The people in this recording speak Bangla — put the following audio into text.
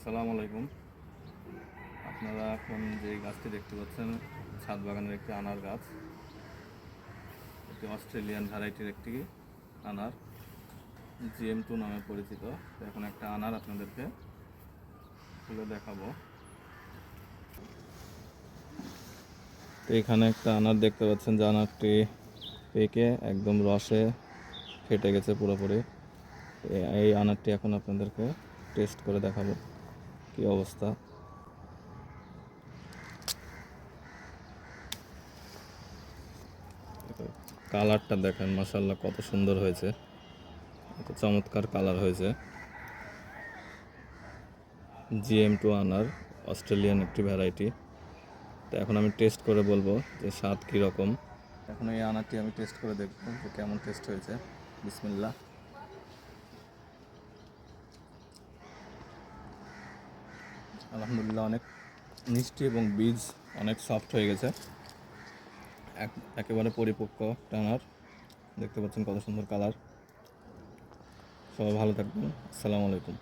আসসালামু আলাইকুম। আপনারা এখন যে গাছটি দেখতে পাচ্ছেন ছাদ বাগানের একটি আনার গাছ, এটি অস্ট্রেলিয়ান ভ্যারাইটির একটি আনার, GM2 নামে পরিচিত। তো এখন একটা আনার আপনাদেরকে খুলে দেখাবো। তো এখানে একটা আনার দেখতে পাচ্ছেন যে আনারটি পেকে একদম রসে ফেটে গেছে পুরোপুরি। এই আনারটি এখন আপনাদেরকে টেস্ট করে দেখাবো কি অবস্থা। কালারটা দেখেন, মাশাআল্লাহ কত সুন্দর হয়েছে, এত চমৎকার কালার হয়েছে। GM2 আনার, অস্ট্রেলিয়ান একটি ভ্যারাইটি। তো এখন আমি টেস্ট করে বলবো যে স্বাদ কীরকম। এখন এই আনারটি আমি টেস্ট করে দেখবো যে কেমন টেস্ট হয়েছে। বিসমিল্লাহ। আলহামদুলিল্লাহ, অনেক মিষ্টি এবং বীজ অনেক সফট হয়ে গেছে, একেবারে পরিপক্ক একটা আনার। দেখতে পাচ্ছেন কত সুন্দর কালার। সবাই ভালো থাকবেন। আসসালামু আলাইকুম।